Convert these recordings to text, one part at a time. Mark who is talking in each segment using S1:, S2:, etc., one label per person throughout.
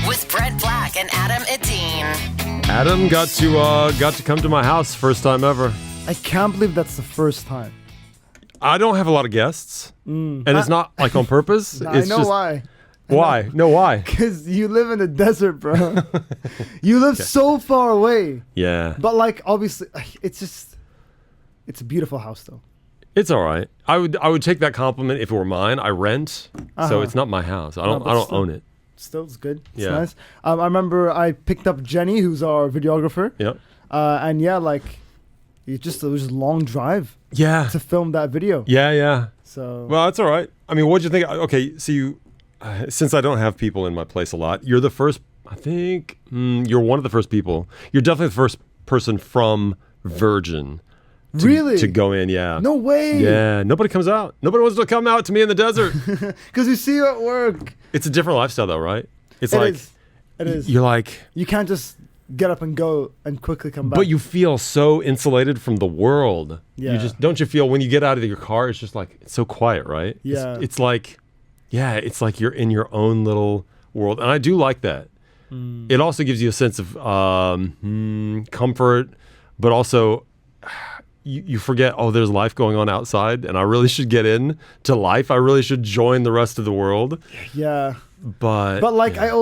S1: with Brent Black and Adam Edeen.
S2: Adam got to come to my house first time ever.
S3: I can't believe that's the first time.
S2: I don't have a lot of guests, and it's not like on purpose.
S3: I
S2: It's
S3: know
S2: just,
S3: why.
S2: Why? No, why?
S3: Because you live in the desert, bro. You live so far away.
S2: Yeah.
S3: But like, obviously, it's a beautiful house, though.
S2: It's all right. I would take that compliment if it were mine. I rent, so it's not my house. I don't
S3: but still-
S2: own it.
S3: Still, it's good. It's
S2: Yeah.
S3: nice. I remember I picked up Jenny, who's our videographer.
S2: Yep.
S3: And yeah, like, it was just a long drive
S2: Yeah.
S3: to film that video.
S2: Yeah.
S3: So
S2: Well, that's all right. I mean, what'd you think? Okay, so you, since I don't have people in my place a lot, you're the first. I think you're one of the first people. You're definitely the first person from Virgin.
S3: really
S2: To go in, yeah.
S3: No way.
S2: Yeah, nobody comes out. Nobody wants to come out to me in the desert.
S3: Because we see you at work.
S2: It's a different lifestyle, though, right? It's
S3: It
S2: like
S3: is. It is.
S2: you're like,
S3: You can't just get up and go and quickly come back.
S2: but you feel so insulated from the world.
S3: Yeah.
S2: You just don't you feel when you get out of your car, it's just like it's so quiet, right?
S3: Yeah.
S2: It's like, yeah, it's like you're in your own little world, and I do like that. It also gives you a sense of comfort, but also. You forget, there's life going on outside, and I really should get in to life. I really should join the rest of the world.
S3: Yeah.
S2: But
S3: Like,
S2: yeah.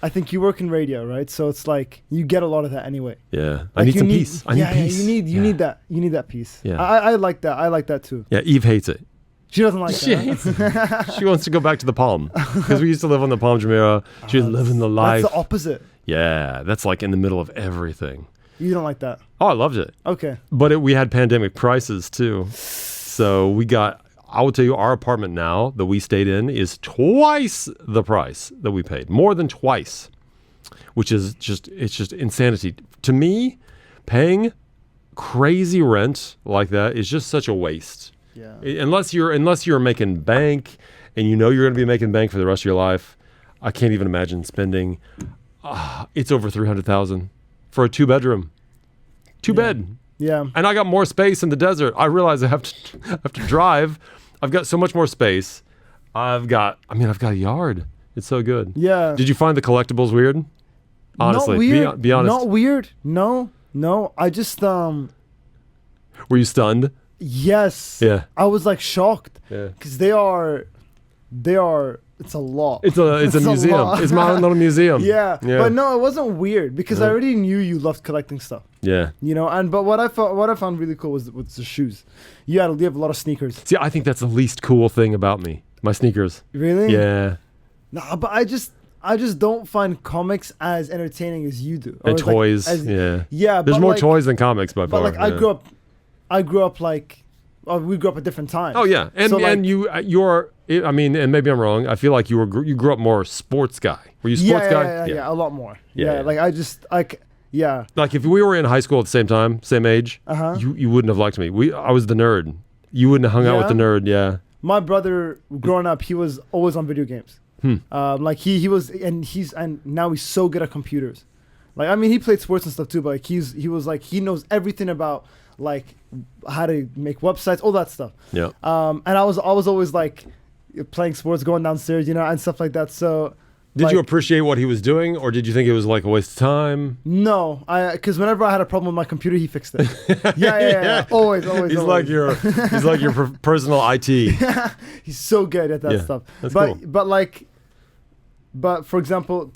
S3: I think you work in radio, right? So it's like you get a lot of that anyway.
S2: Yeah, I
S3: Like,
S2: need
S3: you
S2: some peace. I need peace.
S3: You need that. You need that peace.
S2: Yeah.
S3: I like that. I like that too.
S2: Yeah, Eve hates it.
S3: She doesn't like
S2: She
S3: that.
S2: hates it. She wants to go back to the Palm because we used to live on the Palm Jumeirah. She's living the life.
S3: That's the opposite.
S2: Yeah, that's like in the middle of everything.
S3: You don't like that.
S2: Oh, I loved it.
S3: Okay.
S2: But we had pandemic prices too. So I will tell you, our apartment now that we stayed in is twice the price that we paid. More than twice. Which is it's just insanity. To me, paying crazy rent like that is just such a waste.
S3: Yeah.
S2: Unless you're making bank and you know you're going to be making bank for the rest of your life, I can't even imagine spending. It's over $300,000 for a 2-bedroom, bed,
S3: Yeah.
S2: and I got more space in the desert. I realize I have to drive. I've got so much more space. I've got a yard. It's so good.
S3: Yeah.
S2: Did you find the collectibles weird? Honestly,
S3: Not weird.
S2: be honest.
S3: Not weird. No. I just
S2: Were you stunned?
S3: yes.
S2: Yeah.
S3: I was like shocked.
S2: Yeah.
S3: Because they are. It's a lot.
S2: It's a museum.
S3: lot.
S2: It's my own little museum.
S3: Yeah.
S2: Yeah.
S3: But no, it wasn't weird because I already knew you loved collecting stuff.
S2: Yeah.
S3: You know, but what I found really cool was the shoes. You have a lot of sneakers.
S2: See, I think that's the least cool thing about me. My sneakers.
S3: Really?
S2: Yeah.
S3: Nah, but I just don't find comics as entertaining as you do. Or
S2: And
S3: as, like,
S2: toys.
S3: Yeah.
S2: There's
S3: but
S2: more
S3: like,
S2: toys than comics by
S3: But
S2: far.
S3: like I grew up like, we grew up at different times.
S2: Oh yeah, and
S3: So, like,
S2: and you're. I mean, and maybe I'm wrong. I feel like you grew up more sports guy. Were you a sports guy?
S3: Yeah, a lot more.
S2: Yeah,
S3: Yeah,
S2: yeah.
S3: like I just like yeah.
S2: Like if we were in high school at the same time, same age, you wouldn't have liked me. I was the nerd. You wouldn't have hung out with the
S3: Yeah?
S2: nerd. Yeah.
S3: My brother, growing up, he was always on video games. Like he was, and now he's so good at computers. Like I mean, he played sports and stuff too, but like he knows everything about like how to make websites, all that stuff.
S2: Yeah.
S3: And I was always like playing sports, going downstairs, and stuff like that. So
S2: Did
S3: like,
S2: you appreciate what he was doing, or did you think it was like a waste of time?
S3: No, because whenever I had a problem with my computer, he fixed it. Yeah. Always.
S2: He's like your personal IT.
S3: He's so good at that
S2: Yeah,
S3: stuff.
S2: that's
S3: but
S2: cool.
S3: but for example,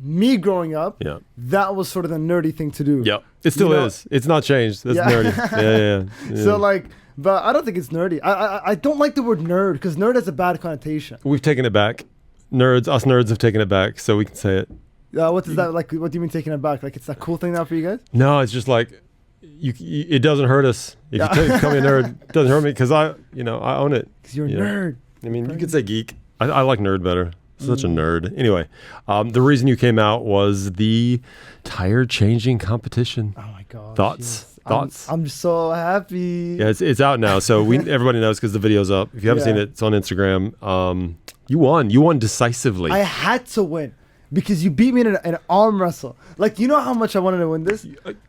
S3: me growing up,
S2: Yeah.
S3: that was sort of the nerdy thing to do.
S2: Yep. It still
S3: You know-
S2: is. It's not changed. That's
S3: Yeah.
S2: nerdy. Yeah.
S3: So like, but I don't think it's nerdy. I don't like the word nerd because nerd has a bad connotation.
S2: We've taken it back. Us nerds have taken it back, so we can say it.
S3: What does that like? What do you mean taking it back? Like it's a cool thing now for you guys?
S2: No, it's just like it doesn't hurt us if you call me a nerd. It doesn't hurt me because I own it.
S3: Because you're a
S2: You know?
S3: nerd.
S2: I mean, you could say geek. I like nerd better. Such a nerd. Anyway, the reason you came out was the tire changing competition.
S3: Oh my god.
S2: Thoughts? Thoughts?
S3: I'm so happy.
S2: Yeah, it's out now, so everybody knows because the video's up. If you haven't seen it, it's on Instagram. You won. You won decisively.
S3: I had to win because you beat me in an arm wrestle. Like, you know how much I wanted to win this?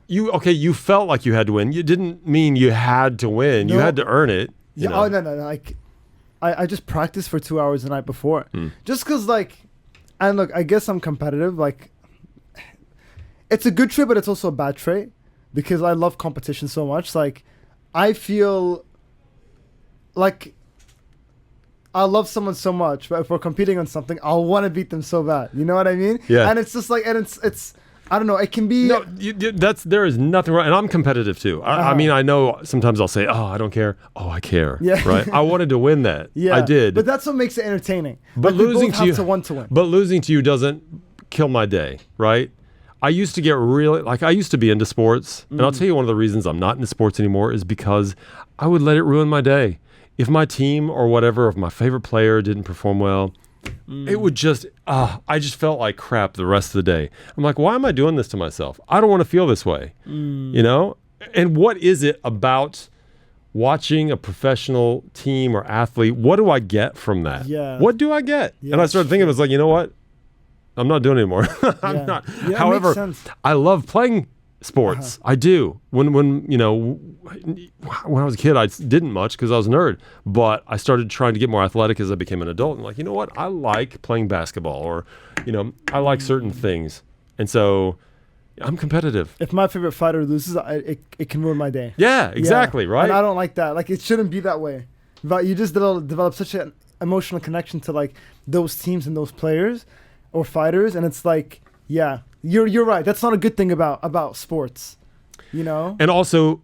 S2: You felt like you had to win. You didn't mean you had to win. You
S3: No.
S2: had to earn it. You know?
S3: Oh no. Like, I just practiced for 2 hours the night before, just because like And look, I guess I'm competitive. Like, it's a good trait, but it's also a bad trait because I love competition so much. Like, I feel like I love someone so much, but if we're competing on something, I'll want to beat them so bad. You know what I mean?
S2: Yeah.
S3: And it's just like, and it's I don't know. It can be.
S2: No, there is nothing wrong, and I'm competitive too. I mean, I know sometimes I'll say, "Oh, I don't care." Oh, I care.
S3: Yeah.
S2: Right. I wanted to win that.
S3: Yeah,
S2: I did.
S3: But that's what makes it entertaining.
S2: But
S3: like,
S2: losing
S3: we both
S2: to you,
S3: have to want to win.
S2: But losing to you doesn't kill my day, right? I used to get really I used to be into sports, and I'll tell you one of the reasons I'm not into sports anymore is because I would let it ruin my day. If my team or whatever, if my favorite player didn't perform well, it would just, I just felt like crap the rest of the day. I'm like, why am I doing this to myself? I don't want to feel this way, you know? And what is it about watching a professional team or athlete? What do I get from that?
S3: Yeah.
S2: What do I get?
S3: Yeah,
S2: and I started thinking, it was like, you know what? I'm not doing it anymore. I'm
S3: Yeah.
S2: not.
S3: Yeah, it
S2: However,
S3: makes sense.
S2: I love playing sports. I do. When you know, when I was a kid, I didn't much because I was a nerd. But I started trying to get more athletic as I became an adult. And like, you know what? I like playing basketball, or you know, I like certain things. And so I'm competitive.
S3: If my favorite fighter loses, it can ruin my day.
S2: Yeah, exactly.
S3: Yeah.
S2: Right.
S3: And I don't like that. Like, it shouldn't be that way. But you just develop such an emotional connection to like those teams and those players or fighters, and it's like, yeah, you're right. That's not a good thing about sports, you know.
S2: And also,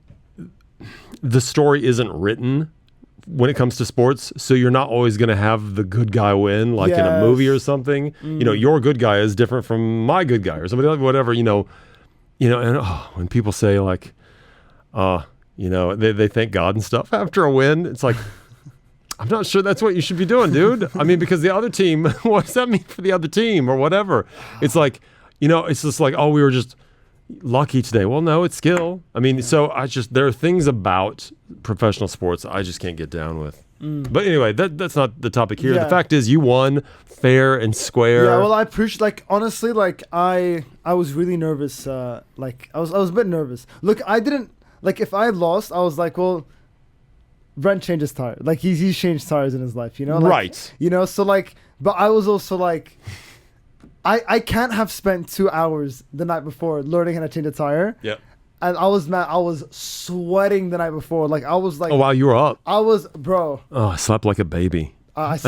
S2: the story isn't written when it comes to sports, so you're not always going to have the good guy win, like in a movie or something. You know, your good guy is different from my good guy or somebody like whatever. You know, and when people say like, you know, they thank God and stuff after a win, it's like, I'm not sure that's what you should be doing, dude. I mean, because the other team, what does that mean for the other team or whatever? It's like, you know, it's just like, oh, we were just lucky today. Well, no, it's skill. I mean, so there are things about professional sports I just can't get down with. But anyway, that's not the topic here.
S3: Yeah.
S2: The fact is, you won fair and square.
S3: Yeah, well, I appreciate, like, honestly, like, I was really nervous. Like, I was a bit nervous. Look, I didn't, like, if I had lost, I was like, well, Brent changes tires. Like, he's changed tires in his life, you know? Like,
S2: Right.
S3: You know, so, like, but I was also, like, I can't have spent 2 hours the night before learning how to change a tire.
S2: Yeah.
S3: And I was sweating the night before. Like, I was like,
S2: Oh, wow, you were up.
S3: I was, bro.
S2: Oh, I slept like a baby.
S3: I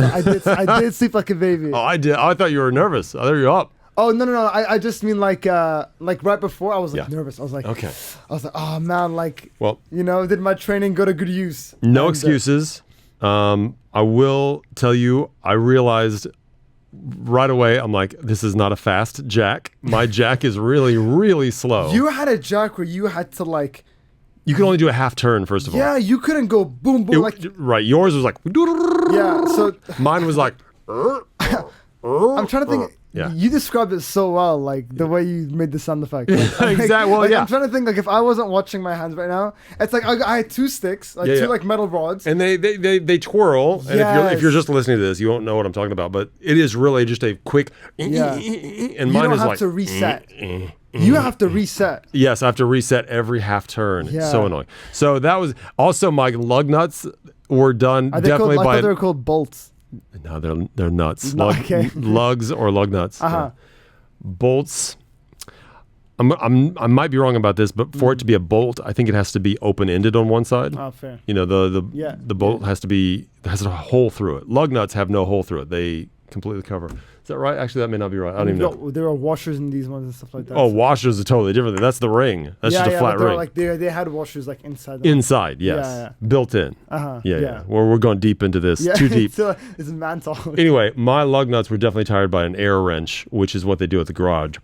S3: did sleep like a baby.
S2: Oh, I did. I thought you were nervous. I thought you were up.
S3: Oh, no. I just mean like right before I was like
S2: Yeah.
S3: nervous. I was like,
S2: Okay.
S3: oh man, like,
S2: Well,
S3: you know, did my training go to good use?
S2: no
S3: And,
S2: excuses. I will tell you, I realized right away, I'm like, this is not a fast jack. My jack is really, really slow.
S3: You had a jack where you had to like,
S2: You can only do a half turn, first of all.
S3: yeah, you couldn't go boom boom like,
S2: Right. Yours was like,
S3: yeah. So
S2: mine was like,
S3: I'm trying to think.
S2: Yeah.
S3: You described it so well, like the way you made the sound effect. Like,
S2: Exactly. Well,
S3: like,
S2: yeah.
S3: I'm trying to think, like, if I wasn't watching my hands right now, it's like I had 2 sticks, like
S2: Yeah,
S3: 2
S2: yeah.
S3: like metal rods.
S2: and they twirl. And if you're
S3: Yes.
S2: just listening to this, you won't know what I'm talking about. But it is really just a quick,
S3: Yeah.
S2: and
S3: You
S2: mine
S3: don't
S2: is
S3: have
S2: like
S3: to reset. You have to reset.
S2: Yes, I have to reset every half turn.
S3: Yeah.
S2: So annoying. So that was also my lug nuts were done
S3: Are they
S2: definitely
S3: called? I
S2: by.
S3: thought they were called bolts.
S2: No, they're nuts.
S3: Okay.
S2: Lugs or lug nuts.
S3: Uh-huh.
S2: Bolts. I might be wrong about this, but for it to be a bolt, I think it has to be open ended on one side.
S3: Oh, fair.
S2: You know,
S3: Yeah.
S2: the bolt has a hole through it. Lug nuts have no hole through it. They completely cover. Is that right? Actually, that may not be right. I don't even know.
S3: There are washers in these ones and stuff like that.
S2: Oh,
S3: so-
S2: washers are totally different. That's the ring. That's just a flat
S3: but they were
S2: ring.
S3: like they had washers like inside. Them.
S2: Inside, yes.
S3: Yeah,
S2: Built in.
S3: Uh-huh.
S2: Yeah. Well, we're going deep into this.
S3: Yeah,
S2: Too deep.
S3: It's a mantle.
S2: Anyway, my lug nuts were definitely tired by an air wrench, which is what they do at the garage.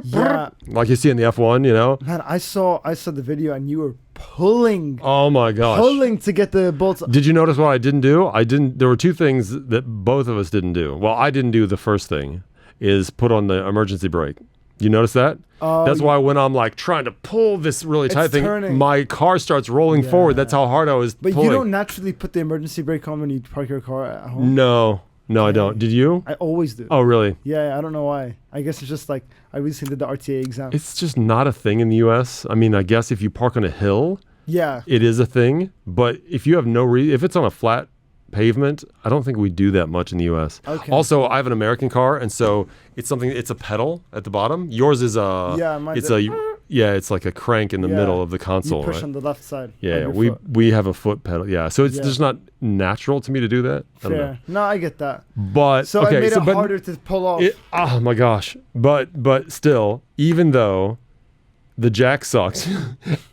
S3: Yeah,
S2: Like you see in the F1, you know?
S3: man, I saw the video and you were pulling
S2: Oh my gosh.
S3: to get the bolts.
S2: Did you notice what I didn't do? There were 2 things that both of us didn't do. Well, I didn't do the first thing, is put on the emergency brake. You notice that?
S3: Oh,
S2: That's why when I'm like trying to pull this really tight thing,
S3: turning.
S2: my car starts rolling
S3: Yeah.
S2: forward. That's how hard I was
S3: But
S2: pulling.
S3: you don't naturally put the emergency brake on when you park your car at home.
S2: No, I don't. Did you?
S3: I always do.
S2: Oh, really?
S3: Yeah, I don't know why. I guess it's just like I recently did the RTA exam.
S2: It's just not a thing in the U.S. I mean, I guess if you park on a hill,
S3: Yeah.
S2: it is a thing. But if you have no reason, if it's on a flat pavement, I don't think we do that much in the U.S.
S3: Okay.
S2: Also, I have an American car, and so it's a pedal at the bottom. Yours is it's like a crank in the middle of the console,
S3: You push
S2: right?
S3: on the left side.
S2: Yeah,
S3: of your foot.
S2: we have a foot pedal. Yeah, so it's just not natural to me to do that. I don't know.
S3: Fair. No, I get that.
S2: But
S3: So it made it harder to pull off.
S2: Oh my gosh! But still, even though the jack sucks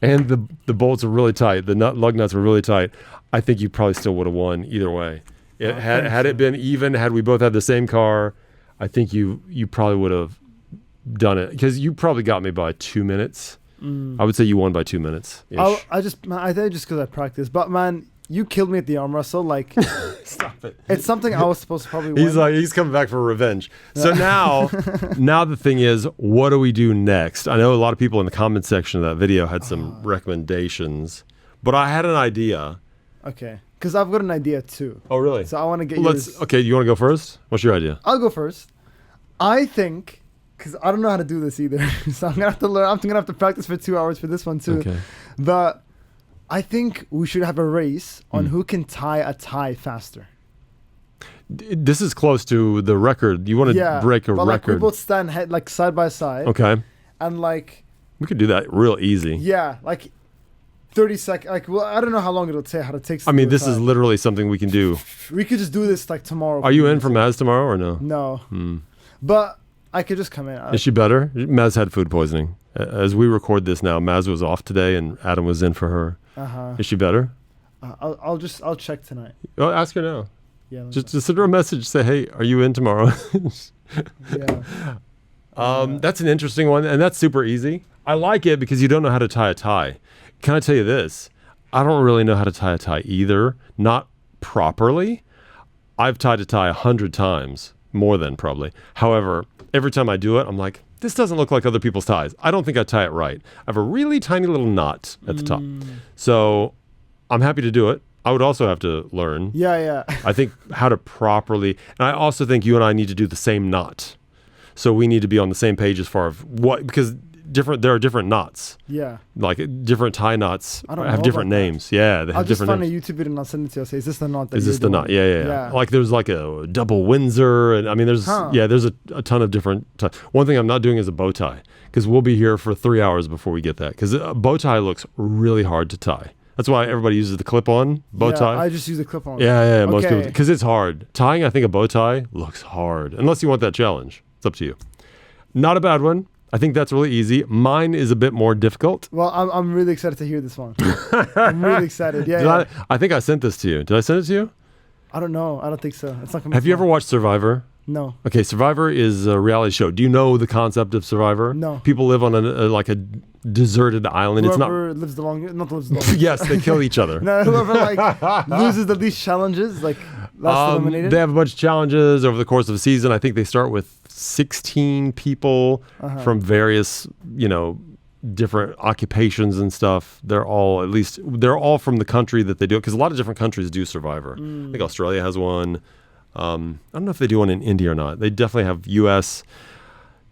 S2: and the bolts are really tight, the lug nuts were really tight, I think you probably still would have won either way. Had it been even, had we both had the same car, I think you probably would have done it, because you probably got me by 2 minutes. I would say you won by 2 minutes.
S3: I think just because I practiced, but man, you killed me at the arm wrestle. Like,
S2: Stop it.
S3: it's something I was supposed to probably win.
S2: He's coming back for revenge. So now the thing is, what do we do next? I know a lot of people in the comment section of that video had some recommendations, but I had an idea.
S3: Okay, because I've got an idea too.
S2: Oh, really?
S3: So I want to get yours.
S2: Okay, you want to go first? What's your idea?
S3: I'll go first. I think, because I don't know how to do this either, so I'm gonna have to learn. I'm gonna have to practice for 2 hours for this one too.
S2: Okay.
S3: But I think we should have a race on who can tie a tie faster.
S2: This is close to the record. You want to break a
S3: but
S2: record?
S3: Like we both stand like side by side.
S2: Okay.
S3: And like.
S2: We could do that real easy.
S3: Yeah, like 30 seconds. Like, well, I don't know how long it'll take. How it takes.
S2: I mean, this is literally something we can do.
S3: We could just do this like tomorrow.
S2: Are you in for Maz tomorrow or no?
S3: No. But I could just come in.
S2: Is she better? Maz had food poisoning. As we record this now, Maz was off today and Adam was in for her. Is she better?
S3: I'll check tonight.
S2: Oh, ask her now.
S3: Yeah.
S2: Just send her a message. Say, hey, are you in tomorrow?
S3: Yeah.
S2: That's an interesting one, and that's super easy. I like it because you don't know how to tie a tie. Can I tell you this? I don't really know how to tie a tie either. Not properly. I've tied a tie 100 times, more than probably. However, every time I do it, I'm like, this doesn't look like other people's ties. I don't think I tie it right. I have a really tiny little knot at the top. So I'm happy to do it. I would also have to learn.
S3: Yeah.
S2: I think how to properly, and I also think you and I need to do the same knot. So we need to be on the same page as far as what, because there are different knots.
S3: Yeah.
S2: Like different tie knots
S3: I
S2: have different names. Yeah, they have
S3: I'll just
S2: different
S3: find a
S2: names.
S3: YouTube video and I'll send it to you. I'll say, is this the knot that
S2: Is this the knot? Yeah. Like there's like a double Windsor, and I mean there's a ton of different ties. One thing I'm not doing is a bow tie, because we'll be here for 3 hours before we get that, because a bow tie looks really hard to tie. That's why everybody uses the clip-on bow tie.
S3: I just use the clip-on.
S2: Yeah. Most people, because it's hard. Tying, I think, a bow tie looks hard, unless you want that challenge. It's up to you. Not a bad one. I think that's really easy. Mine is a bit more difficult.
S3: Well, I'm really excited to hear this one. I'm really excited. Yeah.
S2: I think I sent this to you. Did I send it to you?
S3: I don't know. I don't think so. It's not coming.
S2: Have you ever watched Survivor?
S3: No.
S2: Okay, Survivor is a reality show. Do you know the concept of Survivor?
S3: No.
S2: People live on a deserted island.
S3: Whoever lives the longest, not lives the longest.
S2: Yes, they kill each other.
S3: No, whoever like loses the least challenges, like last eliminated.
S2: They have a bunch of challenges over the course of a season. I think they start with 16 people from various, different occupations and stuff. They're all from the country that they do it, because a lot of different countries do Survivor. I think Australia has one. I don't know if they do one in India or not. They definitely have. US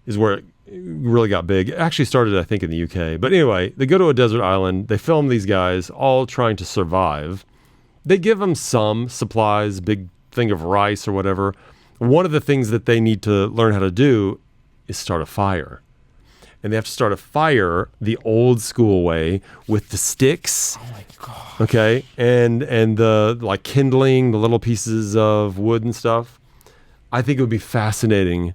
S2: is where it really got big. It actually started, I think, in the UK. But anyway, they go to a desert island. They film these guys all trying to survive. They give them some supplies, big thing of rice or whatever. One of the things that they need to learn how to do is start a fire. And they have to start a fire the old school way with the sticks.
S3: Oh my god.
S2: Okay, and the like kindling, the little pieces of wood and stuff. I think it would be fascinating.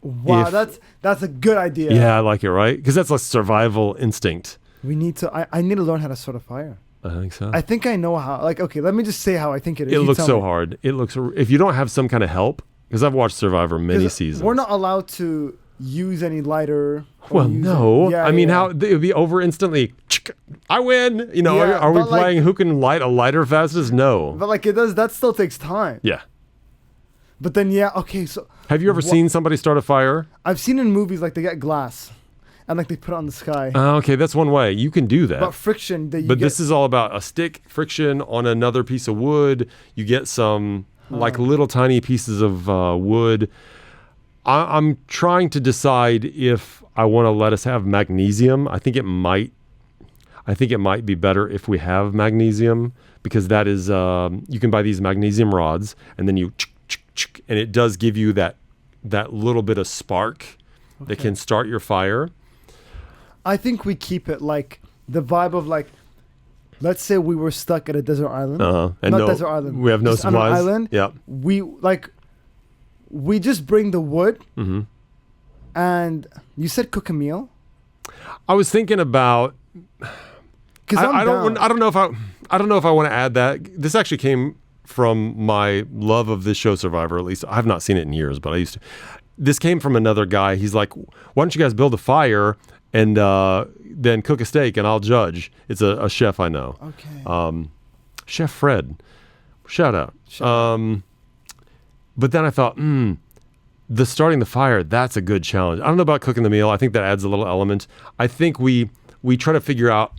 S3: Wow, that's a good idea.
S2: Yeah, I like it, right? Because that's like survival instinct.
S3: We need to. I need to learn how to start a fire.
S2: I think so.
S3: I think I know how. Like, okay, let me just say how I think it is.
S2: It looks so hard. It looks, if you don't have some kind of help, because I've watched Survivor many seasons.
S3: We're not allowed to use any lighter.
S2: Well, no. I mean, how it would be over instantly. I win. Are we playing who can light a lighter fastest? No.
S3: But like it does, that still takes time.
S2: Yeah.
S3: But then okay, so
S2: have you ever seen somebody start a fire?
S3: I've seen in movies like they get glass, and like they put it on the sky.
S2: Okay, that's one way you can do that.
S3: But friction
S2: this is all about a stick friction on another piece of wood. You get some like little tiny pieces of wood. I'm trying to decide if I want to let us have magnesium. I think it might be better if we have magnesium, because that is you can buy these magnesium rods, and then and it does give you that little bit of spark that can start your fire.
S3: I think we keep it like the vibe of like, let's say we were stuck at a desert island.
S2: And
S3: not desert island.
S2: We have no
S3: just
S2: supplies.
S3: On an island.
S2: Yeah.
S3: We just bring the wood.
S2: Mm-hmm.
S3: And you said cook a meal.
S2: I was thinking about.
S3: Because
S2: I don't know if I want to add that. This actually came from my love of this show, Survivor. At least I've not seen it in years, but I used to. This came from another guy. He's like, "Why don't you guys build a fire and then cook a steak, and I'll judge." It's a chef I know.
S3: Okay.
S2: Chef Fred, shout out. But then I thought, the starting the fire, that's a good challenge. I don't know about cooking the meal. I think that adds a little element. I think we try to figure out,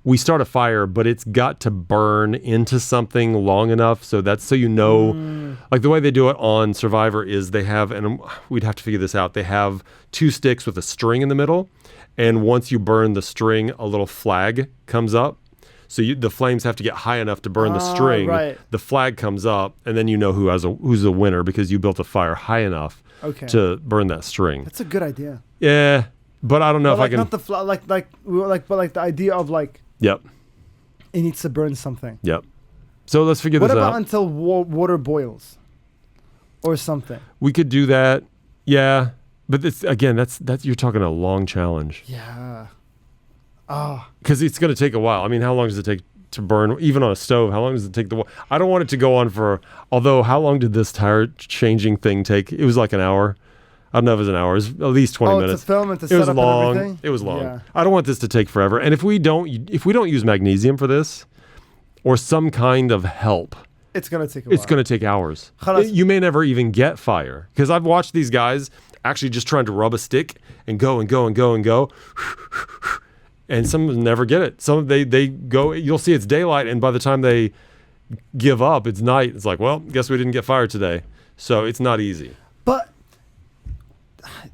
S2: we start a fire, but it's got to burn into something long enough so you know, like the way they do it on Survivor is they have, and we'd have to figure this out, they have 2 sticks with a string in the middle, and once you burn the string, a little flag comes up. So the flames have to get high enough to burn the string.
S3: Right.
S2: The flag comes up, and then you know who's the winner because you built a fire high enough to burn that string.
S3: That's a good idea.
S2: Yeah, but I don't know if I can.
S3: Not the but the idea of like.
S2: Yep.
S3: It needs to burn something.
S2: Yep. So let's figure this out.
S3: What about until water boils, or something?
S2: We could do that. Yeah, but that's you're talking a long challenge.
S3: Yeah.
S2: Because it's going to take a while. I mean, how long does it take to burn, even on a stove? How long does it take I don't want it to go on for, although how long did this tire changing thing take? It was like an hour. I don't know if it was an hour. It was at least 20 minutes.
S3: To film and to set up
S2: long.
S3: And everything?
S2: It was long.
S3: Yeah.
S2: I don't want this to take forever. And if we don't use magnesium for this, or some kind of help,
S3: it's going to take a while.
S2: It's going to take hours. You may never even get fire. Because I've watched these guys actually just trying to rub a stick and go and go and go and go. And some of them never get it. Some they go, you'll see it's daylight, and by the time they give up, it's night. It's like, well, guess we didn't get fired today. So it's not easy.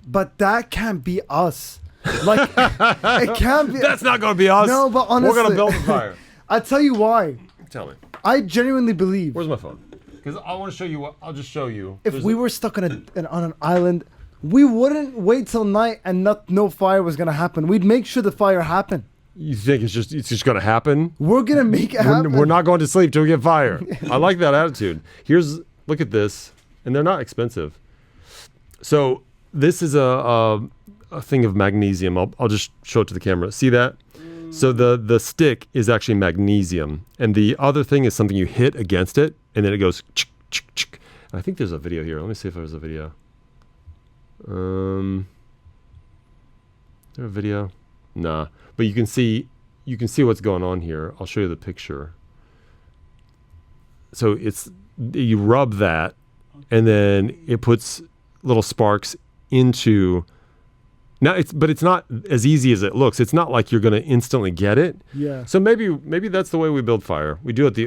S3: But that can't be us. Like, it can't be.
S2: That's not going to be us.
S3: No, but honestly.
S2: We're going to build a fire.
S3: I'll tell you why.
S2: Tell me.
S3: I genuinely believe.
S2: Where's my phone? Because I want to show you I'll just show you.
S3: If we were stuck on an island, we wouldn't wait till night and no fire was going to happen. We'd make sure the fire happened.
S2: You think it's just going to happen?
S3: We're going to make it happen.
S2: We're not going to sleep till we get fire. I like that attitude. Look at this. And they're not expensive. So this is a thing of magnesium. I'll just show it to the camera. See that? So the stick is actually magnesium. And the other thing is something you hit against it, and then it goes chick, chick, chick. I think there's a video here. Let me see if there's a video. Is there a video? Nah. But you can see what's going on here. I'll show you the picture. So you rub that, and then it puts little sparks into. Now it's not as easy as it looks. It's not like you're going to instantly get it.
S3: Yeah.
S2: So maybe that's the way we build fire. We do it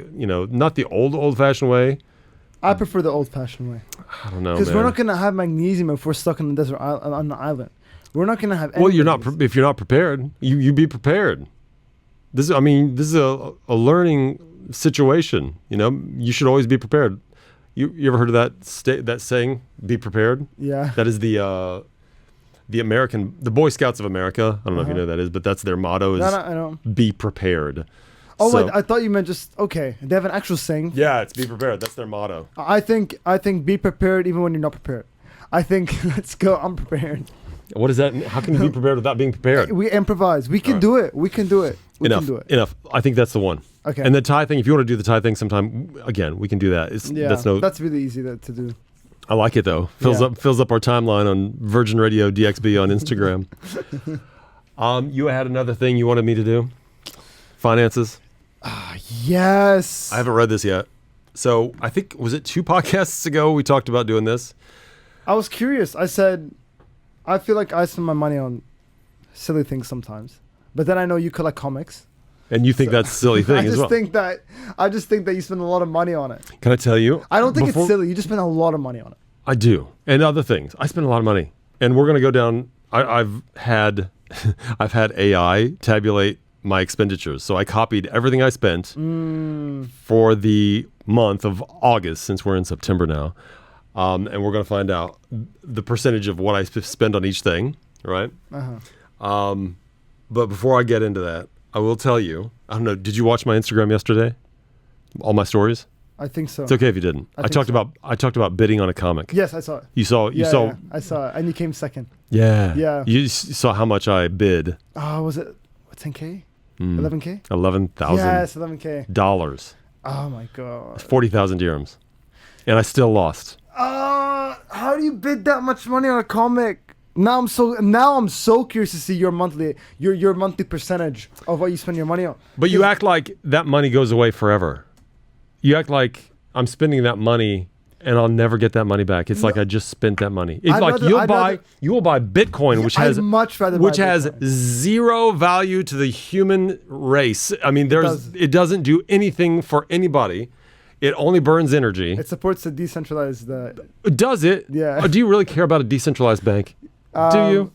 S2: not the old-fashioned way.
S3: I prefer the old-fashioned way.
S2: I don't know,
S3: because we're not going to have magnesium if we're stuck in the desert on the island. We're not going to have.
S2: Well, you're not. If you're not prepared, you be prepared. This is a learning situation. You should always be prepared. You ever heard of that saying? Be prepared.
S3: Yeah.
S2: That is the Boy Scouts of America. I don't know if you know what that is, but that's their motto.
S3: No, I don't.
S2: Be prepared.
S3: Oh, wait, I thought you meant just, okay. They have an actual saying.
S2: Yeah, it's be prepared. That's their motto.
S3: I think be prepared even when you're not prepared. I think let's go unprepared.
S2: What is that? How can you be prepared without being prepared?
S3: We improvise. We can do it. We can do it.
S2: Enough. I think that's the one.
S3: Okay.
S2: And the tie thing, if you want to do the tie thing sometime, again, we can do that. That's
S3: really easy to do.
S2: I like it though. Fills up our timeline on Virgin Radio DXB on Instagram. You had another thing you wanted me to do? Finances?
S3: Yes.
S2: I haven't read this yet. So I think, was it 2 podcasts ago we talked about doing this?
S3: I was curious. I said, I feel like I spend my money on silly things sometimes. But then I know you collect comics.
S2: And you think that's a silly thing as well.
S3: I just think that you spend a lot of money on it.
S2: Can I tell you?
S3: I don't think it's silly. You just spend a lot of money on it.
S2: I do. And other things. I spend a lot of money. And we're going to go down. I've had AI tabulate my expenditures. So I copied everything I spent for the month of August, since we're in September now. And we're going to find out the percentage of what I spend on each thing, right? But before I get into that, I will tell you, I don't know, did you watch my Instagram yesterday? All my stories?
S3: I think so.
S2: It's okay if you didn't. I talked about bidding on a comic.
S3: Yes, I saw it.
S2: You saw
S3: Yeah, I saw it, and you came second.
S2: Yeah.
S3: Yeah.
S2: You saw how much I bid.
S3: Was it 10K? 11K?
S2: $11,000.
S3: Yes, 11K.
S2: Dollars.
S3: Oh my god.
S2: 40,000 dirhams. And I still lost.
S3: How do you bid that much money on a comic? Now I'm so curious to see your monthly percentage of what you spend your money on.
S2: But you act like that money goes away forever. You act like I'm spending that money and I'll never get that money back. It's like I just spent that money. It's like you will buy Bitcoin, which has
S3: much rather
S2: which
S3: buy
S2: has
S3: Bitcoin.
S2: zero value to the human race. I mean, it doesn't do anything for anybody. It only burns energy.
S3: It supports the decentralized.
S2: Does it?
S3: Yeah.
S2: Do you really care about a decentralized bank? Do you?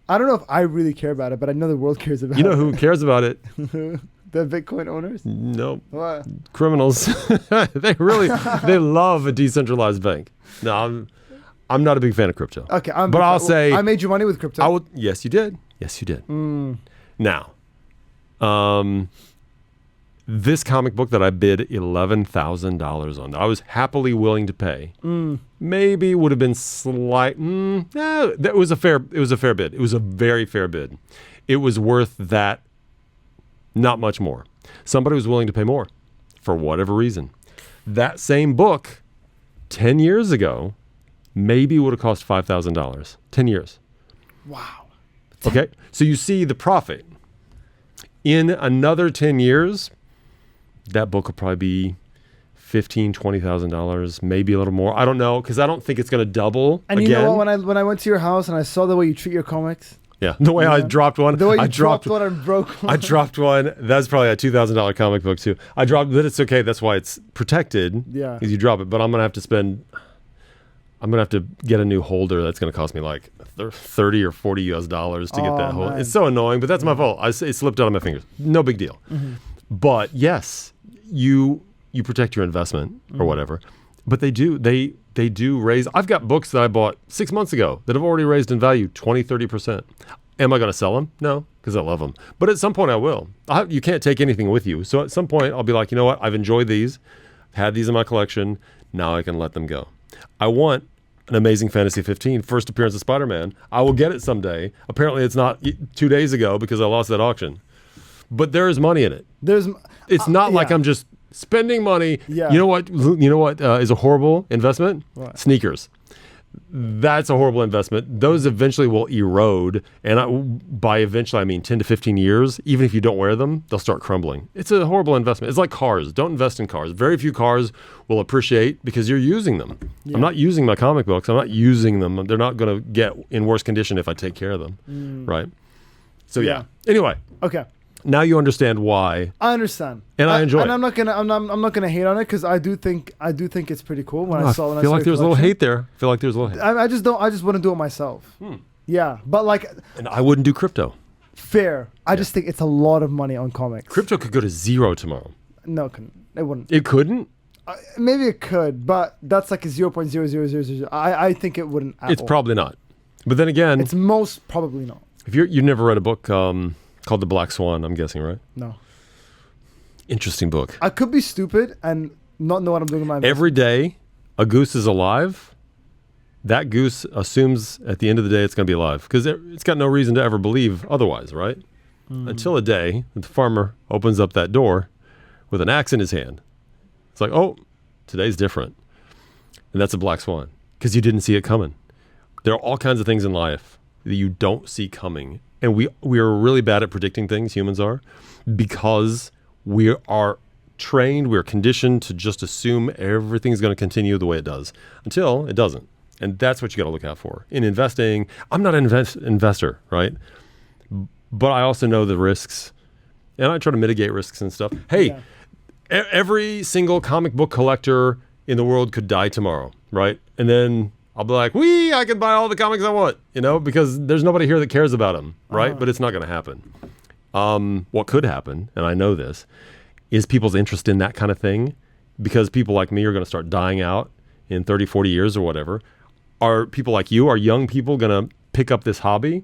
S3: I don't know if I really care about it, but I know the world cares about it.
S2: You know who cares about it?
S3: The Bitcoin owners?
S2: No.
S3: What?
S2: Criminals. they love a decentralized bank. No, I'm not a big fan of crypto.
S3: Okay,
S2: but I'll say
S3: I made you money with crypto.
S2: Yes, you did. Yes, you did. Now, this comic book that I bid $11,000 on, that I was happily willing to pay, maybe would have been that was a fair bid. It was a very fair bid. It was worth that, not much more. Somebody was willing to pay more for whatever reason. That same book 10 years ago maybe would have cost $5,000. 10 years.
S3: Wow.
S2: Okay, so you see the profit. In another 10 years, that book will probably be $15,000, $20,000, maybe a little more. I don't know, because I don't think it's going to double
S3: and
S2: again.
S3: You know what? When I went to your house and I saw the way you treat your comics.
S2: Yeah, the way I dropped one.
S3: The way you dropped one and broke one.
S2: I dropped one. That's probably a $2,000 comic book too. I dropped, but it's okay. That's why it's protected.
S3: Yeah.
S2: Because you drop it. But I'm going to have to get a new holder that's going to cost me like $30 or $40 US to get that holder. It's so annoying, but that's my fault. It slipped out of my fingers. No big deal. But yes, you protect your investment or whatever. But they do raise. I've got books that I bought 6 months ago that have already raised in value 20, 30%. Am I going to sell them? No, because I love them. But at some point I will. You can't take anything with you. So at some point I'll be like, you know what? I've enjoyed these, had these in my collection. Now I can let them go. I want an Amazing Fantasy 15 first appearance of Spider-Man. I will get it someday. Apparently it's not 2 days ago because I lost that auction. But there is money in it. It's not like I'm just spending money.
S3: Yeah.
S2: You know what is a horrible investment?
S3: What?
S2: Sneakers. That's a horrible investment. Those eventually will erode. And by eventually, I mean 10 to 15 years. Even if you don't wear them, they'll start crumbling. It's a horrible investment. It's like cars. Don't invest in cars. Very few cars will appreciate because you're using them. Yeah. I'm not using my comic books. I'm not using them. They're not going to get in worse condition if I take care of them. Right? So yeah. Anyway.
S3: Okay.
S2: Now you understand why.
S3: I understand,
S2: and I enjoy it.
S3: And I'm not gonna hate on it because I do think it's pretty cool.
S2: I feel like there's a little hate there.
S3: I just wouldn't do it myself. Yeah, but like.
S2: And I wouldn't do crypto.
S3: Fair. I just think it's a lot of money on comics.
S2: Crypto could go to zero tomorrow.
S3: No, it wouldn't.
S2: It couldn't.
S3: Maybe it could, but that's like a 0.0000. I think it wouldn't.
S2: It's probably not. But then again,
S3: it's most probably not.
S2: If you've never read a book called The Black Swan, I'm guessing, right?
S3: No.
S2: Interesting book.
S3: I could be stupid and not know what I'm doing in my investment.
S2: Every day a goose is alive, that goose assumes at the end of the day it's going to be alive because it's got no reason to ever believe otherwise, right? Until a day the farmer opens up that door with an axe in his hand. It's like, oh, today's different. And that's a black swan because you didn't see it coming. There are all kinds of things in life that you don't see coming. And we are really bad at predicting things, humans are, because we are trained, we're conditioned to just assume everything's going to continue the way it does until it doesn't. And that's what you got to look out for. In investing, I'm not an investor, right? But I also know the risks, and I try to mitigate risks and stuff. Hey, every single comic book collector in the world could die tomorrow, right? And then I'll be like, I can buy all the comics I want, because there's nobody here that cares about them, right? But it's not going to happen. what could happen, and I know this, is people's interest in that kind of thing, because people like me are going to start dying out in 30, 40 years or whatever. Are people like you, are young people going to pick up this hobby?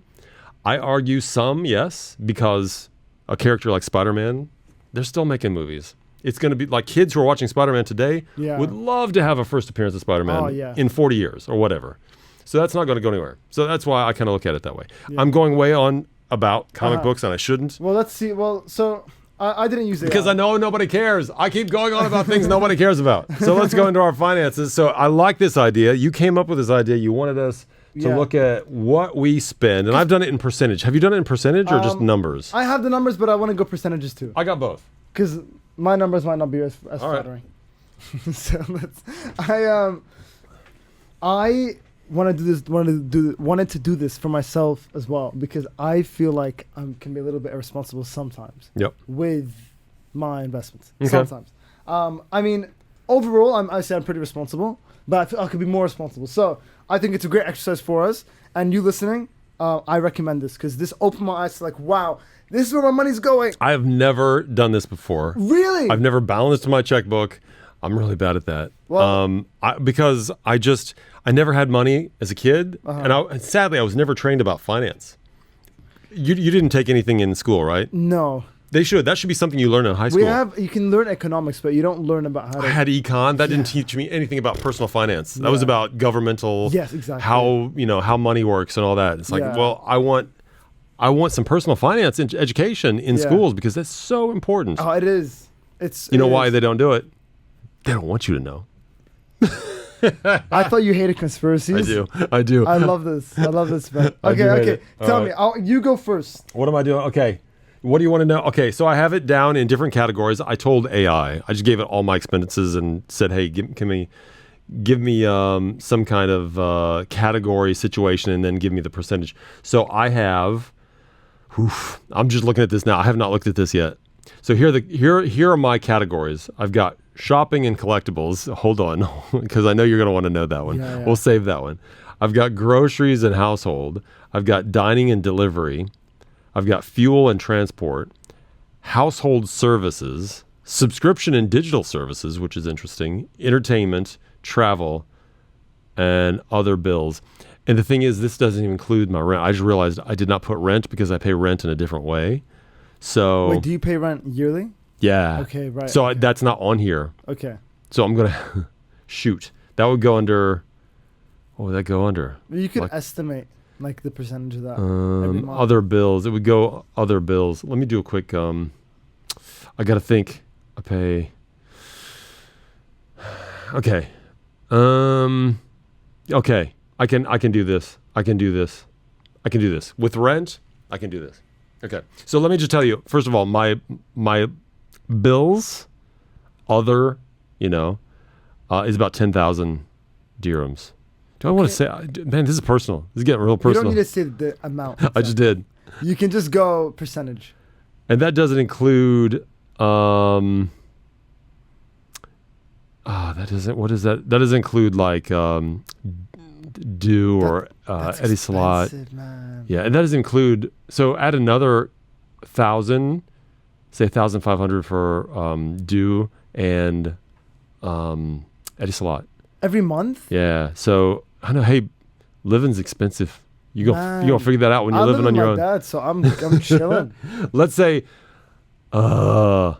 S2: I argue some, yes, because a character like Spider-Man, they're still making movies. It's going to be like kids who are watching Spider-Man today would love to have a first appearance of Spider-Man in 40 years or whatever. So that's not going to go anywhere. So that's why I kind of look at it that way. Yeah. I'm going way on about comic books, and I shouldn't.
S3: Well, let's see. Well, so I didn't use it.
S2: Because I know nobody cares. I keep going on about things nobody cares about. So let's go into our finances. So I like this idea. You came up with this idea. You wanted us to look at what we spend. And I've done it in percentage. Have you done it in percentage or just numbers?
S3: I have the numbers, but I want to go percentages too.
S2: I got both.
S3: Because my numbers might not be as flattering. Right. So I wanted to do this for myself as well, because I feel like I can be a little bit irresponsible sometimes.
S2: Yep.
S3: With my investments.
S2: Okay.
S3: Sometimes. I mean, overall, I say I'm pretty responsible, but I feel I could be more responsible. So I think it's a great exercise for us. And you listening, I recommend this, because this opened my eyes to like, wow, this is where my money's going.
S2: I have never done this before.
S3: Really?
S2: I've never balanced my checkbook. I'm really bad at that. Well, because I never had money as a kid, and sadly, I was never trained about finance. You didn't take anything in school, right?
S3: No.
S2: They should. That should be something you learn in high school.
S3: You can learn economics, but you don't learn about how to...
S2: I had econ. That didn't teach me anything about personal finance. That was about governmental...
S3: Yes, exactly.
S2: How money works and all that. It's like, well, I want some personal finance education in schools, because that's so important.
S3: Oh, it is.
S2: You know why they don't do it? They don't want you to know.
S3: I thought you hated conspiracies.
S2: I do.
S3: I love this, man. Okay. Tell me. You go first.
S2: What am I doing? Okay. What do you want to know? Okay, so I have it down in different categories. I told AI. I just gave it all my expenses and said, hey, give me some kind of category situation, and then give me the percentage. So I have... I'm just looking at this now. I have not looked at this yet. So here are my categories. I've got shopping and collectibles. Hold on, because I know you're going to want to know that one. Yeah. We'll save that one. I've got groceries and household. I've got dining and delivery. I've got fuel and transport, household services, subscription and digital services, which is interesting, entertainment, travel, and other bills. And the thing is, this doesn't even include my rent. I just realized I did not put rent because I pay rent in a different way. So
S3: wait, do you pay rent yearly?
S2: Yeah.
S3: Okay, right.
S2: So that's not on here.
S3: Okay.
S2: So I'm gonna shoot. That would go under. What would that go under?
S3: You could estimate like the percentage of that. Every month.
S2: Other bills. It would go other bills. Let me do a quick. I gotta think. I pay. Okay. Okay. I can do this. I can do this. With rent, I can do this. Okay. So let me just tell you, first of all, my bills, other, is about 10,000 dirhams. Do I want to say, man, this is personal. This is getting real personal.
S3: You don't need to say the amount.
S2: I just did.
S3: You can just go percentage.
S2: And that doesn't include, what is that? That doesn't include like, due or Eddie Salat. Yeah, and that doesn't include. So add another 1,000, say 1,500 for due and Eddie Salat
S3: every month.
S2: Yeah, so I know. Hey, living's expensive. You gonna figure that out when you're living on your own.
S3: Dad, so I'm chilling.
S2: Let's say, yeah,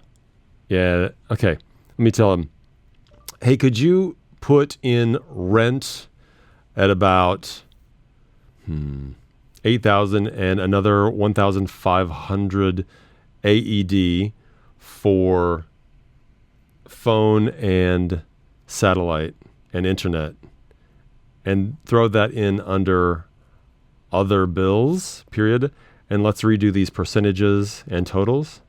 S2: okay. Let me tell him. Hey, could you put in rent at about 8,000 and another 1,500 AED for phone and satellite and internet, and throw that in under other bills, period, and let's redo these percentages and totals.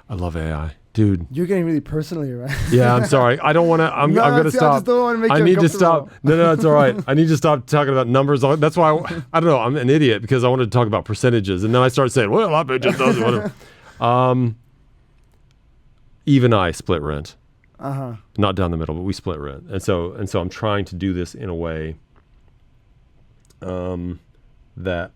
S2: I love AI. Dude,
S3: you're getting really personal here, right?
S2: Yeah, I'm sorry. I don't want to. I'm going to stop.
S3: I just don't want to make you
S2: need to stop. No, it's all right. I need to stop talking about numbers. That's why I don't know. I'm an idiot because I wanted to talk about percentages, and then I start saying, "Well, I bet just does whatever." Eve and I split rent. Not down the middle, but we split rent, and so I'm trying to do this in a way that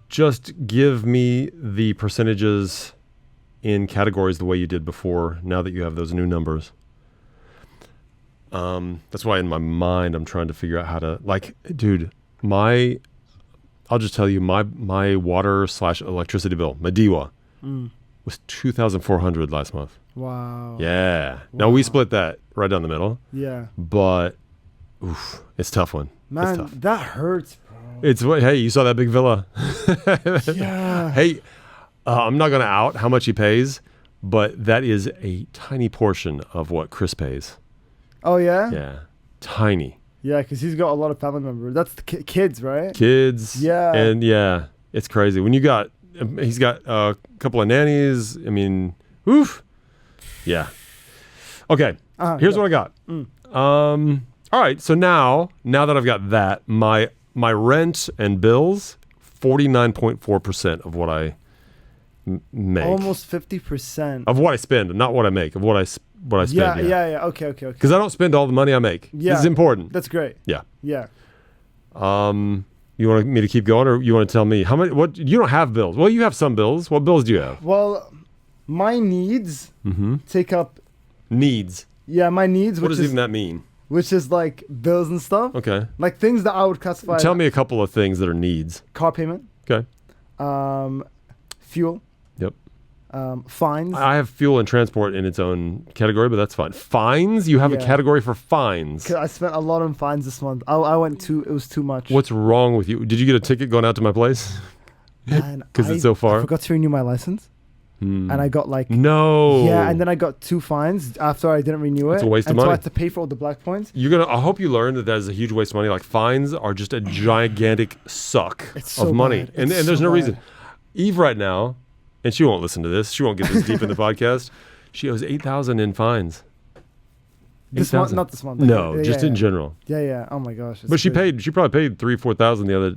S2: just give me the percentages in categories the way you did before, now that you have those new numbers. That's why in my mind I'm trying to figure out how to, like, dude, I'll just tell you, my water/electricity bill, my DIWA, was $2,400 last month.
S3: Wow.
S2: Yeah. Now we split that right down the middle.
S3: Yeah.
S2: But it's a tough one.
S3: Man,
S2: it's tough.
S3: that hurts, bro.
S2: It's what? Hey, you saw that big villa?
S3: Yeah.
S2: Hey, I'm not gonna out how much he pays, but that is a tiny portion of what Chris pays.
S3: Oh yeah.
S2: Yeah, tiny.
S3: Yeah, because he's got a lot of family members. That's the kids, right?
S2: Kids.
S3: Yeah.
S2: And yeah, it's crazy. When he's got a couple of nannies. I mean, oof. Yeah. Okay. Here's what I got. All right. So now that I've got that, my rent and bills, 49.4% of what I make.
S3: Almost 50%.
S2: Of what I spend, not what I make. Of what I spend.
S3: Yeah. Okay.
S2: Because I don't spend all the money I make.
S3: Yeah.
S2: This is important.
S3: That's great.
S2: Yeah.
S3: Yeah.
S2: You want me to keep going, or you want to tell me how much? What you don't have bills? Well, you have some bills. What bills do you have?
S3: Well, my needs take up.
S2: Needs.
S3: Yeah, my needs.
S2: What does even that mean?
S3: Which is like bills and stuff.
S2: Okay.
S3: Like things that I would classify.
S2: Tell me a couple of things that are needs.
S3: Car payment.
S2: Okay.
S3: Fuel.
S2: Yep.
S3: Fines.
S2: I have fuel and transport in its own category, but that's fine. Fines? You have a category for fines.
S3: 'Cause I spent a lot on fines this month. I went it was too much.
S2: What's wrong with you? Did you get a ticket going out to my place? Because it's so far?
S3: I forgot to renew my license. And I got like...
S2: No.
S3: Yeah, and then I got 2 fines after I didn't renew it.
S2: It's a waste of
S3: and
S2: money.
S3: so I had to pay for all the black points.
S2: I hope you learn that is a huge waste of money. Like, fines are just a gigantic suck
S3: so
S2: of money.
S3: bad.
S2: And
S3: It's
S2: there's
S3: so
S2: no
S3: bad.
S2: reason. Eve right now, and she won't listen to this. She won't get this deep in the podcast. She owes $8,000 in fines.
S3: This month, not this month.
S2: No,
S3: Yeah,
S2: just in general.
S3: Yeah. Oh my gosh.
S2: But she probably paid $3,000-$4,000 the other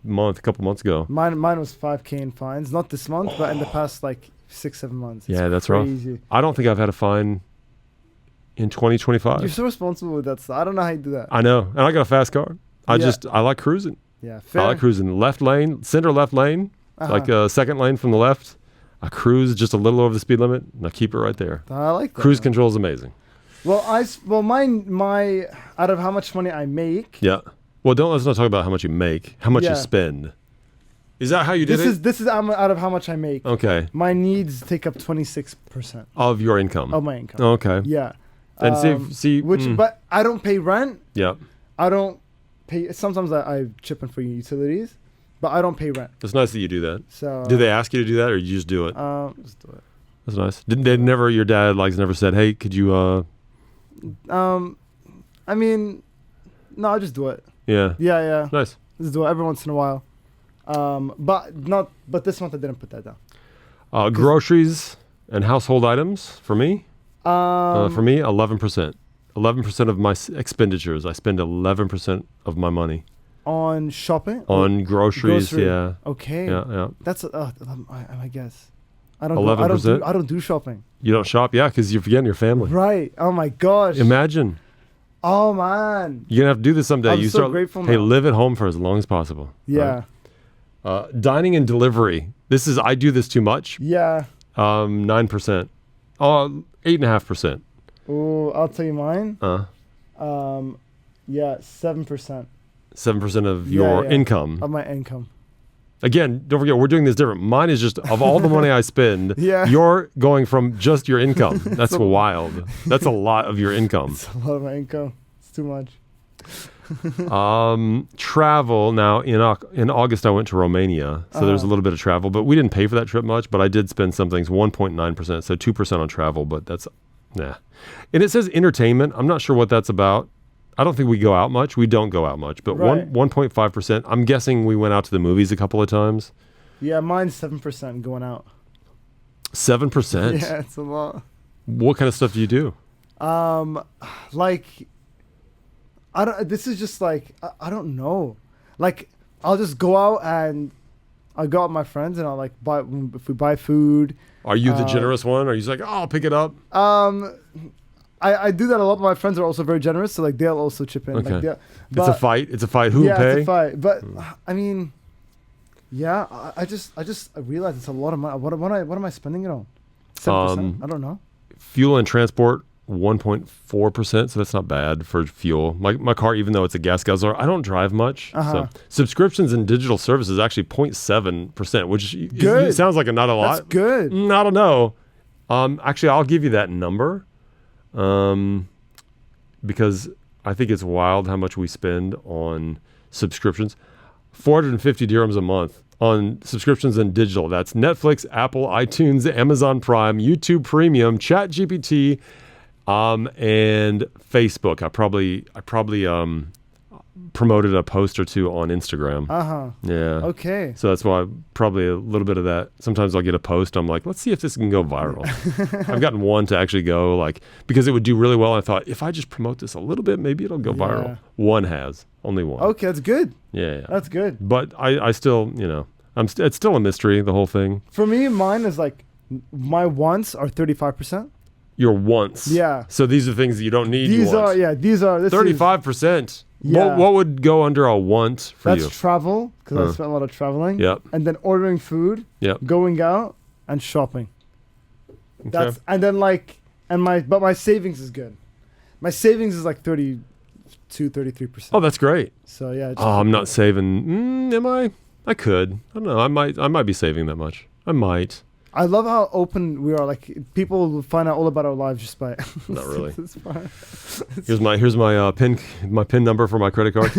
S2: month, a couple months ago.
S3: Mine was $5,000 in fines. Not this month, but in the past like 6-7 months.
S2: Yeah, that's
S3: crazy.
S2: rough. I don't think I've had a fine in 2025.
S3: You're so responsible with that stuff. I don't know how you do that.
S2: I know. And I got a fast car. I like cruising.
S3: Yeah, fair.
S2: I like cruising. Left lane, center left lane, like a second lane from the left. I cruise just a little over the speed limit, and I keep it right there.
S3: I like that.
S2: Cruise control is amazing.
S3: Well, my out of how much money I make.
S2: Yeah. Well, let's not talk about how much you make. How much you spend. Is that how you did it?
S3: This is out of how much I make.
S2: Okay.
S3: My needs take up 26%
S2: Of your income.
S3: of my income.
S2: Okay.
S3: Yeah.
S2: And see,
S3: but I don't pay rent.
S2: Yeah.
S3: I don't pay. Sometimes I chip in for utilities, but I don't pay rent.
S2: It's nice that you do that.
S3: So.
S2: Did they ask you to do that, or you just do it?
S3: Just do it.
S2: That's nice. Your dad never said, hey, could you,
S3: I mean, no, I just do it.
S2: Yeah.
S3: Yeah.
S2: Nice.
S3: Just do it every once in a while. But this month I didn't put that down.
S2: Groceries and household items for me. For me, 11%. 11% of my expenditures. I spend 11% of my money
S3: On shopping?
S2: on groceries. Yeah.
S3: Okay.
S2: Yeah.
S3: That's I guess. I don't
S2: 11%?
S3: I don't do shopping.
S2: You don't shop? Yeah, because you're forgetting your family.
S3: Right. Oh my gosh.
S2: Imagine.
S3: Oh man.
S2: You're going to have to do this someday.
S3: I'm so grateful
S2: Hey,
S3: now.
S2: live at home for as long as possible.
S3: Yeah.
S2: Right? Dining and delivery. I do this too much.
S3: Yeah.
S2: 9%. 8.5%.
S3: Oh, I'll tell you mine. Yeah, 7%.
S2: 7% of your income.
S3: Of my income.
S2: Again, don't forget, we're doing this different. Mine is just, of all the money I spend, you're going from just your income. That's wild. That's a lot of your income.
S3: It's a lot of my income. It's too much.
S2: Travel. Now, in August, I went to Romania. So there's a little bit of travel. But we didn't pay for that trip much. But I did spend some things, 1.9%. So 2% on travel. But that's, nah. And it says entertainment. I'm not sure what that's about. I don't think we go out much. We don't go out much, but 1.5%. I'm guessing we went out to the movies a couple of times.
S3: Yeah, mine's 7% going out.
S2: 7%?
S3: Yeah, it's a lot.
S2: What kind of stuff do you do?
S3: Like, this is just like, I don't know. Like, I'll just go out and I'll go out with my friends and I'll like if we buy food.
S2: Are you the generous one? Or are you just like, oh, I'll pick it up?
S3: I do that a lot, but my friends are also very generous, so like they'll also chip in.
S2: Okay.
S3: Like,
S2: it's a fight. It's a fight. Who will pay?
S3: It's a fight. But I mean, Yeah, I just realized it's a lot of money. What am I spending it on? 7%? I don't know.
S2: Fuel and transport 1.4%, so that's not bad for fuel. My car, even though it's a gas guzzler, I don't drive much. So subscriptions and digital services actually 0.7%, which it sounds like not a lot.
S3: That's good.
S2: I don't know. Actually, I'll give you that number, because I think it's wild how much we spend on subscriptions. 450 dirhams a month on subscriptions and digital. That's Netflix, Apple, iTunes, Amazon Prime, YouTube Premium, ChatGPT, and Facebook. I probably promoted a post or two on Instagram. Yeah.
S3: Okay.
S2: So that's why probably a little bit of that. Sometimes I'll get a post. I'm like, let's see if this can go viral. I've gotten one to actually go, like, because it would do really well. I thought if I just promote this a little bit, maybe it'll go viral. One has. Only one.
S3: Okay, that's good.
S2: Yeah.
S3: That's good.
S2: But I still, it's still a mystery, the whole thing.
S3: For me, mine is like, my wants are 35%.
S2: Your wants.
S3: Yeah.
S2: So these are things that you don't need.
S3: These are
S2: 35%.
S3: Yeah.
S2: What would go under a want for you?
S3: That's travel, because I spent a lot of traveling.
S2: Yep.
S3: And then ordering food.
S2: Yep.
S3: Going out and shopping.
S2: Okay.
S3: But my savings is good. My savings is like 33%.
S2: Oh, that's great.
S3: So yeah.
S2: I'm not saving. Am I? I could. I don't know. I might be saving that much. I might.
S3: I love how open we are. Like, people will find out all about our lives just by.
S2: Not really.
S3: It's fine.
S2: Here's my pin number for my credit card.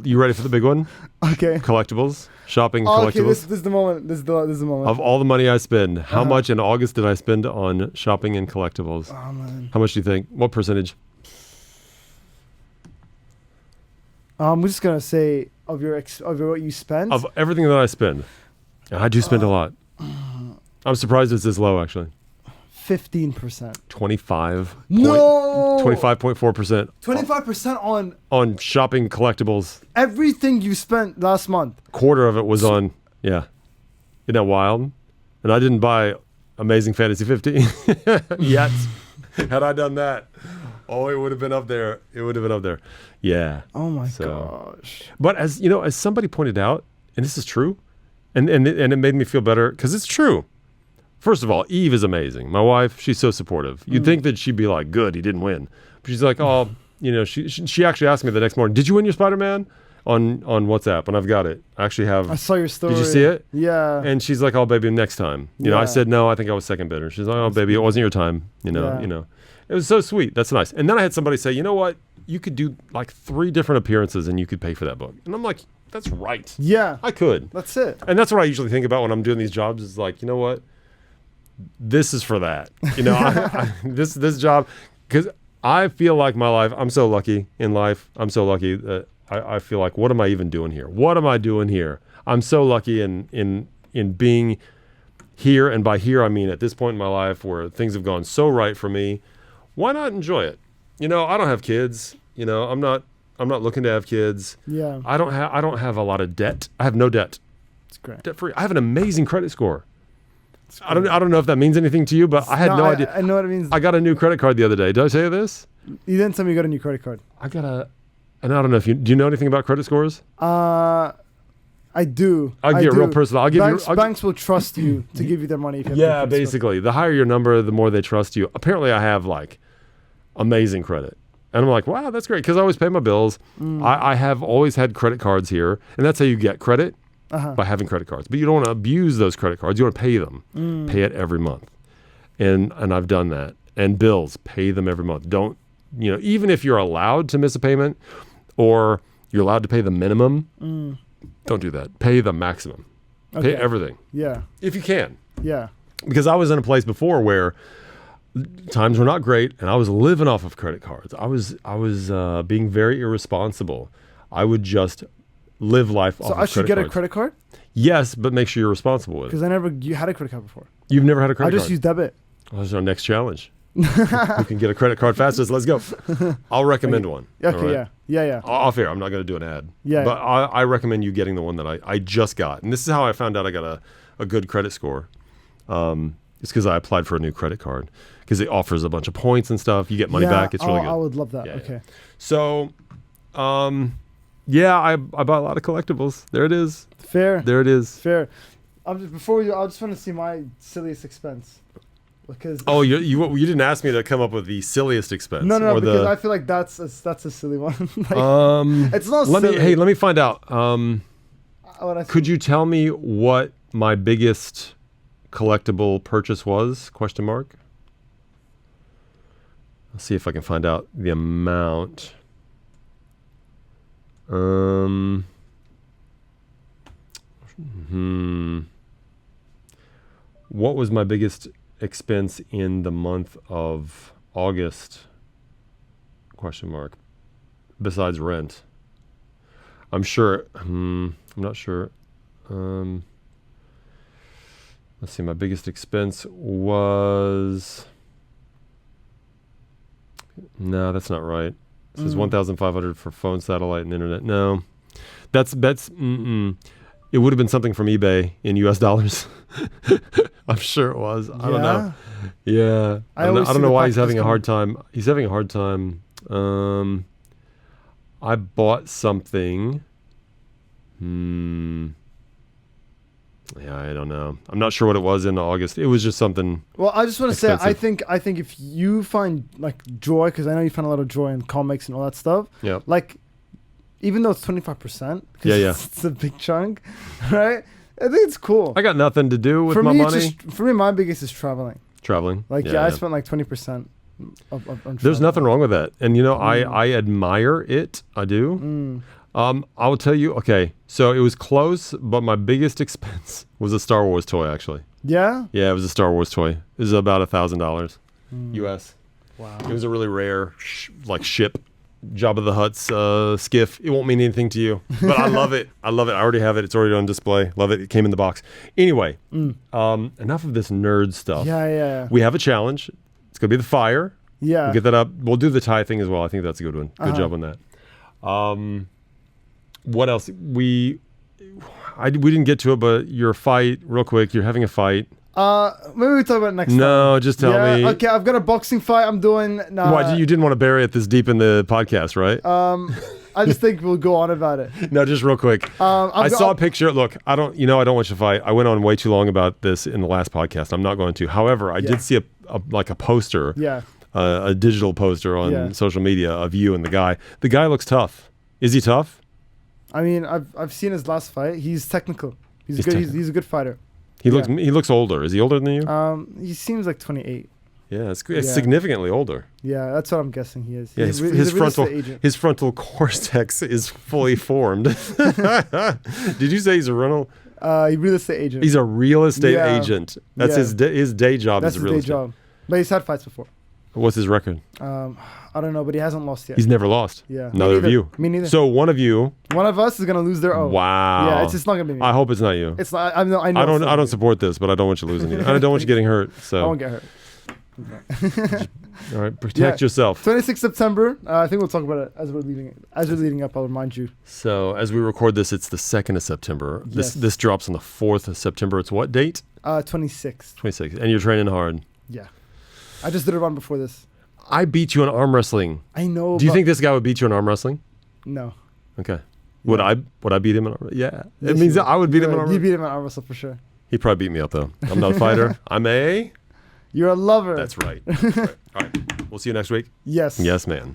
S2: You ready for the big one?
S3: Okay.
S2: Collectibles, shopping, collectibles.
S3: Okay, this is the moment. This is the moment.
S2: Of all the money I spend, how much in August did I spend on shopping and collectibles?
S3: Oh man.
S2: How much do you think? What percentage?
S3: We're just gonna say of what you spend.
S2: Of everything that I spend, I do spend a lot. I'm surprised it's this low, actually.
S3: 15%.
S2: 25.
S3: No.
S2: 25.4%.
S3: 25%
S2: on shopping collectibles.
S3: Everything you spent last month.
S2: Quarter of it was on. Yeah. Isn't that wild? And I didn't buy Amazing Fantasy 15 yet. Had I done that, it would have been up there. It would have been up there. Yeah.
S3: Oh my gosh.
S2: But as somebody pointed out, and this is true, and it made me feel better because it's true. First of all, Eve is amazing. My wife, she's so supportive. You'd think that she'd be like, good, he didn't win. But she's like, she actually asked me the next morning, did you win your Spider-Man? On WhatsApp, and I've got it. I actually have.
S3: I saw your story.
S2: Did you see it?
S3: Yeah.
S2: And she's like, oh, baby, next time. I said, no, I think I was second bidder. She's like, oh, baby, it wasn't your time. It was so sweet. That's nice. And then I had somebody say, you know what? You could do like 3 different appearances and you could pay for that book. And I'm like, that's right.
S3: Yeah.
S2: I could.
S3: That's it.
S2: And that's what I usually think about when I'm doing these jobs is like, you know what? This is for that. This job, because I feel like my life, I'm so lucky in life. I'm so lucky that I feel like, what am I even doing here? What am I doing here? I'm so lucky in being here. And by here, I mean at this point in my life where things have gone so right for me. Why not enjoy it? I don't have kids. I'm not looking to have kids.
S3: Yeah.
S2: I don't have a lot of debt. I have no debt.
S3: It's great.
S2: Debt free. I have an amazing credit score. I don't know if that means anything to you, but I had no idea.
S3: I know what it means.
S2: I got a new credit card the other day. Did I tell you this?
S3: You didn't tell me you got a new credit card.
S2: And I don't know if do you know anything about credit scores?
S3: I do.
S2: I'll get real personal.
S3: Banks will trust you to give you their money. If you have
S2: basically. The higher your number, the more they trust you. Apparently, I have like amazing credit. And I'm like, wow, that's great. Because I always pay my bills. I have always had credit cards here. And that's how you get credit, by having credit cards. But you don't want to abuse those credit cards. You want to pay them. Pay it every month. And I've done that. And bills, pay them every month. Don't, even if you're allowed to miss a payment or you're allowed to pay the minimum, don't do that. Pay the maximum. Okay. Pay everything.
S3: Yeah.
S2: If you can.
S3: Yeah.
S2: Because I was in a place before where times were not great and I was living off of credit cards. I was being very irresponsible. I would just live life off of credit cards. So I should get a credit card? Yes, but make sure you're responsible with it.
S3: Because you had a credit card before.
S2: You've never had a credit card?
S3: I just use debit.
S2: Well, that's our next challenge. Who can get a credit card fastest? Let's go. I'll recommend one.
S3: Okay,
S2: right?
S3: Yeah.
S2: Off air. I'm not going to do an ad.
S3: Yeah.
S2: But I recommend you getting the one that I just got. And this is how I found out I got a good credit score. It's because I applied for a new credit card. Because it offers a bunch of points and stuff. You get money back. It's really good.
S3: I would love that.
S2: Yeah,
S3: okay.
S2: So, Yeah, I buy a lot of collectibles. There it is.
S3: Fair.
S2: There it is.
S3: Fair. I just want to see my silliest expense. Because
S2: Oh, you didn't ask me to come up with the silliest expense.
S3: no,
S2: or
S3: because
S2: the,
S3: I feel like that's a silly one. Like, it's not silly.
S2: Let me find out. Could
S3: you?
S2: you tell me what my biggest collectible purchase was? Question mark. Let's see if I can find out the amount. What was my biggest expense in the month of August? Question mark. Besides rent. I'm sure. I'm not sure. Let's see. My biggest expense was. No, that's not right. This is 1,500 for phone, satellite, and internet. No, that's. It would have been something from eBay in U.S. dollars. I'm sure it was. I don't know. Yeah, I don't know why he's having a hard time. He's having a hard time. I bought something. Yeah, I don't know. I'm not sure what it was in August. It was just something.
S3: Well, I just want to say,
S2: expensive.
S3: I think if you find like joy, because I know you find a lot of joy in comics and all that stuff.
S2: Yeah.
S3: Like, even though it's 25%,
S2: Yeah.
S3: it's a big chunk, right? I think it's cool.
S2: I got nothing to do with
S3: for
S2: my
S3: me,
S2: money.
S3: For me, my biggest is traveling.
S2: Traveling.
S3: Like, I spent like 20%. On
S2: There's nothing wrong with that, and I admire it. I do. I will tell you. Okay, so it was close, but my biggest expense was a Star Wars toy. Actually,
S3: Yeah.
S2: yeah, it was a Star Wars toy. It was about $1,000 US.
S3: Wow.
S2: It was a really rare, ship, Jabba the Hutt's skiff. It won't mean anything to you, but I love it. I love it. I already have it. It's already on display. Love it. It came in the box. Anyway, enough of this nerd stuff.
S3: Yeah.
S2: We have a challenge. It's gonna be the fire.
S3: Yeah.
S2: We'll get that up. We'll do the tie thing as well. I think that's a good one. Good job on that. What else? We didn't get to it, but your fight, real quick. You're having a fight.
S3: Maybe we talk about it next time.
S2: No, just tell me.
S3: Okay, I've got a boxing fight I'm doing.
S2: Why you didn't want to bury it this deep in the podcast, right?
S3: I just think we'll go on about it.
S2: No, just real quick. I saw a picture. Look, I don't want you to fight. I went on way too long about this in the last podcast. I'm not going to. However, I did see a poster.
S3: Yeah.
S2: A digital poster on social media of you and the guy. The guy looks tough. Is he tough?
S3: I mean, I've seen his last fight. He's technical. He's good.
S2: Technical.
S3: He's a good fighter.
S2: He looks older. Is he older than you?
S3: He seems like 28.
S2: Yeah, it's significantly older.
S3: Yeah, that's what I'm guessing he is.
S2: Yeah, his frontal cortex is fully formed. Did you say he's a rental?
S3: Real estate agent.
S2: He's a real estate agent. That's his day job.
S3: That's
S2: is
S3: his
S2: real
S3: day
S2: estate.
S3: job. But he's had fights before.
S2: What's his record?
S3: I don't know, but he hasn't lost yet.
S2: He's never lost.
S3: Yeah.
S2: Neither of you.
S3: Me neither.
S2: So one of you.
S3: One of us is gonna lose their own.
S2: Wow.
S3: Yeah, it's just not gonna be me.
S2: I hope it's not you.
S3: It's not. I know.
S2: I don't support this, but I don't want you losing. I don't want you getting hurt. So
S3: I won't get hurt.
S2: All right, protect yourself.
S3: 26th September. I think we'll talk about it as we're leading up. I'll remind you.
S2: So as we record this, it's the 2nd of September. This drops on the 4th of September. It's what date?
S3: 26th.
S2: 26th. And you're training hard.
S3: Yeah. I just did a run before this.
S2: I beat you in arm wrestling.
S3: I know.
S2: Do you think this guy would beat you in arm wrestling?
S3: No.
S2: Okay. Would I beat him in arm wrestling? Yeah.
S3: Yes,
S2: it means that I would beat him in arm wrestling.
S3: You beat him in arm wrestling for sure.
S2: He'd probably beat me up though. I'm not a fighter.
S3: You're a lover.
S2: That's right. All right. We'll see you next week.
S3: Yes.
S2: Yes, man.